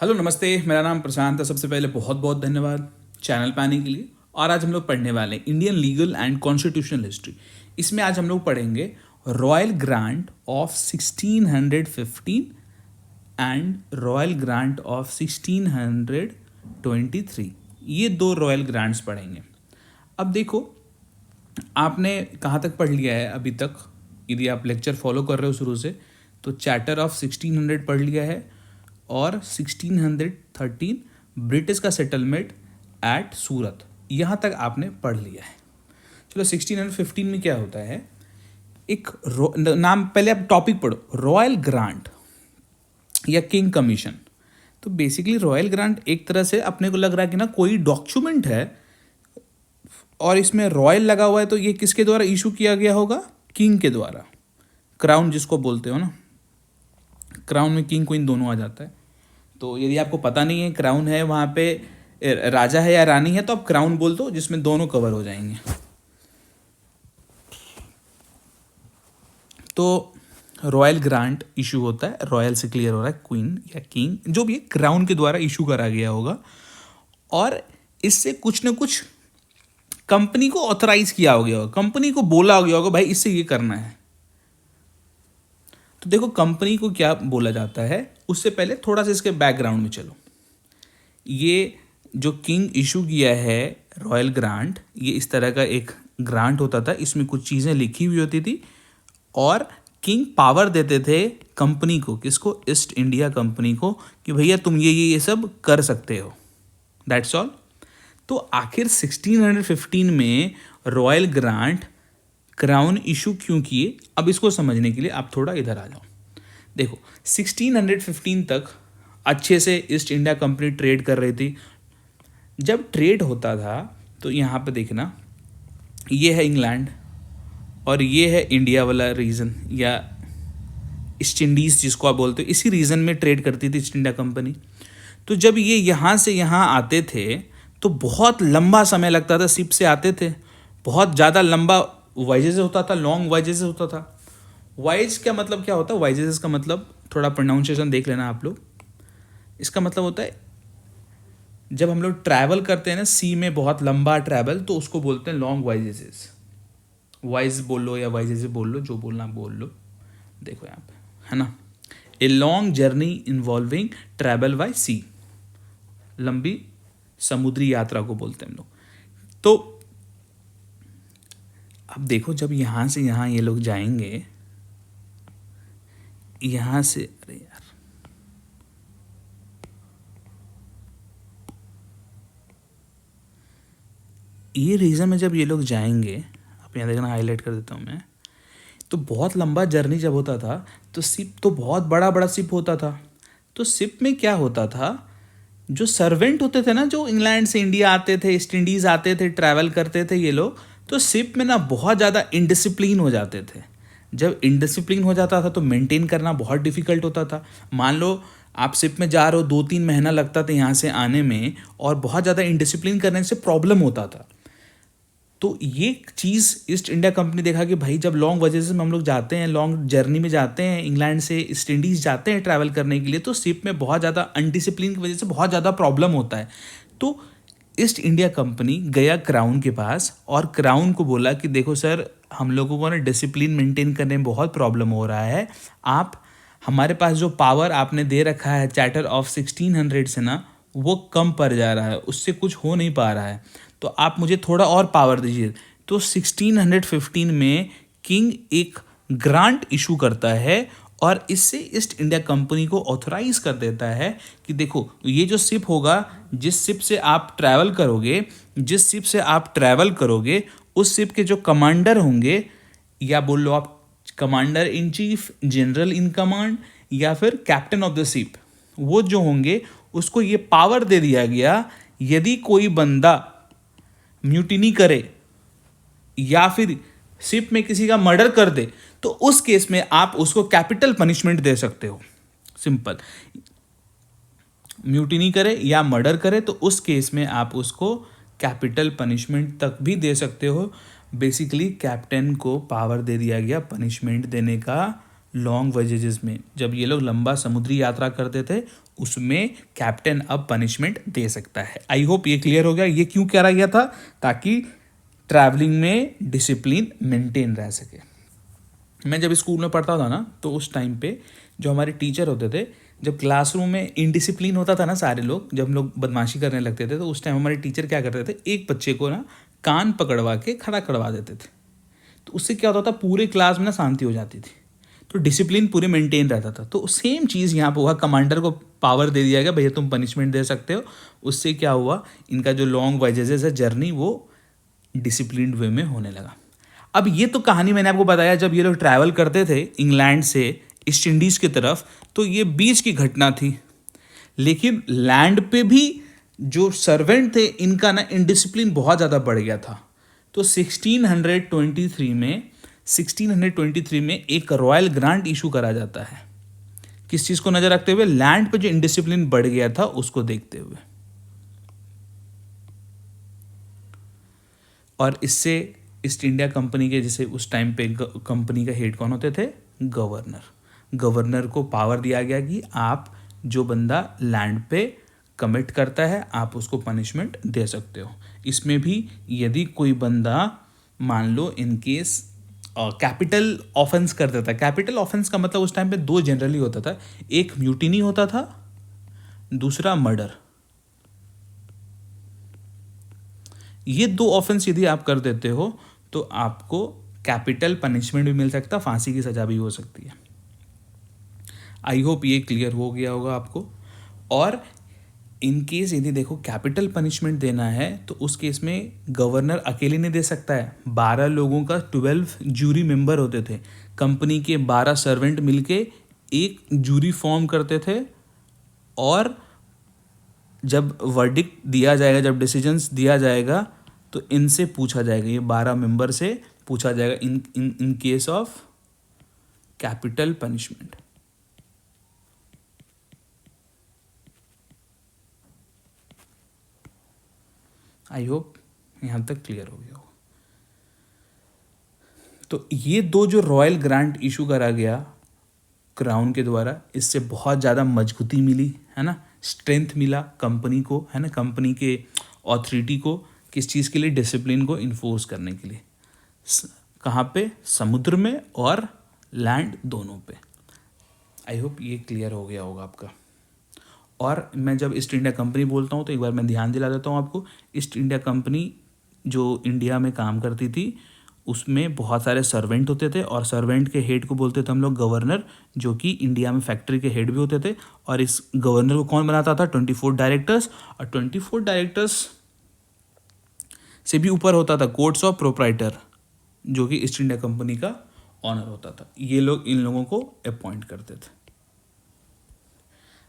Hello नमस्ते, मेरा नाम प्रशांत है। सबसे पहले बहुत बहुत धन्यवाद चैनल पे आने के लिए। और आज हम लोग पढ़ने वाले हैं Indian legal and constitutional history. इसमें आज हम लोग पढ़ेंगे royal grant of 1615 and royal grant of 1623। ये दो रॉयल ग्रांट्स पढ़ेंगे। अब देखो, आपने कहाँ तक पढ़ लिया है अभी तक? यदि आप लेक्चर फॉलो कर रहे हो शुरू से, तो चैप्टर ऑफ 1600 पढ़ लिया है और 1613 ब्रिटिश का सेटलमेंट एट सूरत, यहाँ तक आपने पढ़ लिया है। चलो 1615 में क्या होता है, एक नाम, पहले आप टॉपिक पढ़ो, रॉयल ग्रांट या किंग कमीशन। तो बेसिकली रॉयल ग्रांट एक तरह से अपने को लग रहा है कि ना कोई डॉक्यूमेंट है और इसमें रॉयल लगा हुआ है, तो ये किसके द्वारा इशू किया गया होगा? किंग के द्वारा। क्राउन जिसको बोलते हो ना, क्राउन में किंग क्वीन दोनों आ जाता है। तो यदि आपको पता नहीं है क्राउन है वहाँ पे राजा है या रानी है, तो आप क्राउन बोल दो, जिसमें दोनों कवर हो जाएंगे। तो रॉयल ग्रांट इशू होता है, रॉयल से क्लियर हो रहा है क्वीन या किंग, जो भी क्राउन के द्वारा इशू करा गया होगा, और इससे कुछ ना कुछ कंपनी को ऑथराइज किया हो गया होगा, कंपनी को बोला हो गया होगा भाई इससे ये करना है। तो देखो कंपनी को क्या बोला जाता है, उससे पहले थोड़ा सा इसके बैकग्राउंड में चलो। ये जो किंग इशू किया है रॉयल ग्रांट, ये इस तरह का एक ग्रांट होता था, इसमें कुछ चीज़ें लिखी हुई होती थी और किंग पावर देते थे कंपनी को, किसको? ईस्ट इंडिया कंपनी को, कि भैया तुम ये सब कर सकते हो। That's all. तो आखिर 1615 में रॉयल ग्रांट क्राउन इशू क्यों किए, अब इसको समझने के लिए आप थोड़ा इधर आ जाओ। देखो 1615 तक अच्छे से ईस्ट इंडिया कंपनी ट्रेड कर रही थी। जब ट्रेड होता था तो यहाँ पे देखना, ये है इंग्लैंड और ये है इंडिया वाला रीजन या ईस्ट इंडीज़ जिसको आप बोलते हो, इसी रीजन में ट्रेड करती थी ईस्ट इंडिया कंपनी। तो जब ये यहाँ से यहाँ आते थे तो बहुत लंबा समय लगता था, शिप से आते थे, बहुत ज़्यादा लंबा वॉयजेस होता था, लॉन्ग वॉयजेस होता था। वॉयज क्या मतलब क्या होता है? वॉयजेस का मतलब थोड़ा प्रोनाउंसिएशन देख लेना आप लोग। इसका मतलब होता है जब हम लोग ट्रैवल करते हैं ना सी में, बहुत लंबा ट्रैवल, तो उसको बोलते हैं लॉन्ग वॉयजेस। वॉइस बोल लो या वॉयजेस बोल लो, जो बोलना बोल लो। देखो यहाँ पे है ना, a long journey involving travel by sea, लंबी समुद्री यात्रा को बोलते हैं हम लोग। तो अब देखो जब यहाँ से यहाँ ये लोग जाएंगे, यहाँ से, अरे यार ये रीजन में जब ये लोग जाएंगे, आप यहाँ देखना हाईलाइट कर देता हूँ मैं, तो बहुत लंबा जर्नी जब होता था तो शिप तो बहुत बड़ा बड़ा शिप होता था। तो शिप में क्या होता था, जो सर्वेंट होते थे ना, जो इंग्लैंड से इंडिया आते थे, ईस्ट इंडीज़ आते थे, ट्रैवल करते थे ये लोग, तो शिप में ना बहुत ज़्यादा इनडिसिप्लिन हो जाते थे। जब इनडिसिप्लिन हो जाता था तो मेंटेन करना बहुत डिफिकल्ट होता था। मान लो आप शिप में जा रहे हो, 2-3 महीना लगता था यहाँ से आने में, और बहुत ज़्यादा इनडिसिप्लिन करने से प्रॉब्लम होता था। तो ये चीज़ ईस्ट इंडिया कंपनी देखा कि भाई जब लॉन्ग वजह से हम लोग जाते हैं, लॉन्ग जर्नी में जाते हैं, इंग्लैंड से ईस्ट इंडीज़ जाते हैं ट्रैवल करने के लिए, तो शिप में बहुत ज़्यादा अनडिसिप्लिन की वजह से बहुत ज़्यादा प्रॉब्लम होता है। तो ईस्ट इंडिया कंपनी गया क्राउन के पास और क्राउन को बोला कि देखो सर, हम लोगों को ना डिसिप्लिन मेंटेन करने में बहुत प्रॉब्लम हो रहा है, आप हमारे पास जो पावर आपने दे रखा है चार्टर ऑफ 1600 से ना, वो कम पड़ जा रहा है, उससे कुछ हो नहीं पा रहा है, तो आप मुझे थोड़ा और पावर दीजिए। तो 1615 में किंग एक ग्रांट इशू करता है और इससे ईस्ट इंडिया कंपनी को ऑथराइज कर देता है कि देखो ये जो शिप होगा, जिस शिप से आप ट्रैवल करोगे, उस शिप के जो कमांडर होंगे, या बोल लो आप commander in chief, general in command, या फिर कैप्टन ऑफ द शिप, वो जो होंगे उसको ये पावर दे दिया गया, यदि कोई बंदा म्यूटिनी करे या फिर शिप में किसी का मर्डर कर दे, तो उस केस में आप उसको कैपिटल पनिशमेंट दे सकते हो। सिंपल, म्यूटिनी करे या मर्डर करे तो उस केस में आप उसको कैपिटल पनिशमेंट तक भी दे सकते हो। बेसिकली कैप्टन को पावर दे दिया गया पनिशमेंट देने का लॉन्ग वॉयजेस में। जब ये लोग लंबा समुद्री यात्रा करते थे उसमें कैप्टन अब पनिशमेंट दे सकता है। आई होप ये क्लियर हो गया। ये क्यों करा गया था? ताकि ट्रैवलिंग में डिसिप्लिन मेंटेन रह सके। मैं जब स्कूल में पढ़ता था ना, तो उस टाइम पे जो हमारे टीचर होते थे, जब क्लासरूम में इनडिसिप्लिन होता था ना, सारे लोग जब हम लोग बदमाशी करने लगते थे, तो उस टाइम हमारे टीचर क्या करते थे, एक बच्चे को ना कान पकड़वा के खड़ा करवा देते थे। तो उससे क्या होता था, पूरे क्लास में ना शांति हो जाती थी, तो डिसिप्लिन पूरे मेंटेन रहता था। तो सेम चीज़ यहाँ पर हुआ, कमांडर को पावर दे दिया गया, भैया तुम पनिशमेंट दे सकते हो। उससे क्या हुआ, इनका जो लॉन्ग वॉयजेजेस है, जर्नी, वो डिसिप्लिन्ड वे में होने लगा। अब ये तो कहानी मैंने आपको बताया, जब ये लोग ट्रैवल करते थे इंग्लैंड से ईस्ट इंडीज़ की तरफ, तो ये बीच की घटना थी। लेकिन लैंड पे भी जो सर्वेंट थे, इनका ना इनडिसिप्लिन बहुत ज़्यादा बढ़ गया था। तो 1623 में एक रॉयल ग्रांट इशू करा जाता है। किस चीज़ को नज़र रखते हुए? लैंड पे जो इनडिसिप्लिन बढ़ गया था उसको देखते हुए। और इससे ईस्ट इंडिया कंपनी के, जैसे उस टाइम पे कंपनी का हेड कौन होते थे? गवर्नर। गवर्नर को पावर दिया गया कि आप जो बंदा लैंड पे कमिट करता है, आप उसको पनिशमेंट दे सकते हो। इसमें भी यदि कोई बंदा मान लो इन केस कैपिटल ऑफेंस कर देता है। कैपिटल ऑफेंस का मतलब उस टाइम पे दो जनरली होता था, एक म्यूटिनी होता था, दूसरा मर्डर। ये दो ऑफेंस यदि आप कर देते हो तो आपको कैपिटल पनिशमेंट भी मिल सकता है, फांसी की सज़ा भी हो सकती है। आई होप ये क्लियर हो गया होगा आपको। और इन केस यदि देखो कैपिटल पनिशमेंट देना है, तो उस केस में गवर्नर अकेले नहीं दे सकता है। 12 लोगों का 12 जूरी मेंबर होते थे। कंपनी के 12 सर्वेंट मिलके एक जूरी फॉर्म करते थे, और जब वर्डिक्ट दिया जाएगा, जब डिसीजंस दिया जाएगा, तो इनसे पूछा जाएगा, ये 12 मेंबर से पूछा जाएगा in case of capital punishment. I hope यहाँ तक क्लियर हो गया हो। तो ये दो जो रॉयल ग्रांट इशू करा गया क्राउन के द्वारा, इससे बहुत ज़्यादा मजबूती मिली, है ना, स्ट्रेंथ मिला कंपनी को, है ना, कंपनी के ऑथोरिटी को, किस चीज़ के लिए? डिसिप्लिन को इन्फोर्स करने के लिए। कहाँ पे? समुद्र में और लैंड दोनों पे। आई होप ये क्लियर हो गया होगा आपका। और मैं जब ईस्ट इंडिया कंपनी बोलता हूँ, तो एक बार मैं ध्यान दिला देता हूँ आपको। ईस्ट इंडिया कंपनी जो इंडिया में काम करती थी, उसमें बहुत सारे सर्वेंट होते थे, और सर्वेंट के हेड को बोलते थे हम लोग गवर्नर, जो कि इंडिया में फैक्ट्री के हेड भी होते थे। और इस गवर्नर को कौन बनाता था? 24 डायरेक्टर्स। और 24 डायरेक्टर्स से भी ऊपर होता था कोर्ट्स ऑफ प्रोप्राइटर, जो कि ईस्ट इंडिया कंपनी का ऑनर होता था। ये लोग इन लोगों को अपॉइंट करते थे।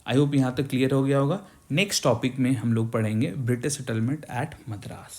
आई होप यहाँ तक क्लियर हो गया होगा। नेक्स्ट टॉपिक में हम लोग पढ़ेंगे ब्रिटिश सेटलमेंट एट मद्रास।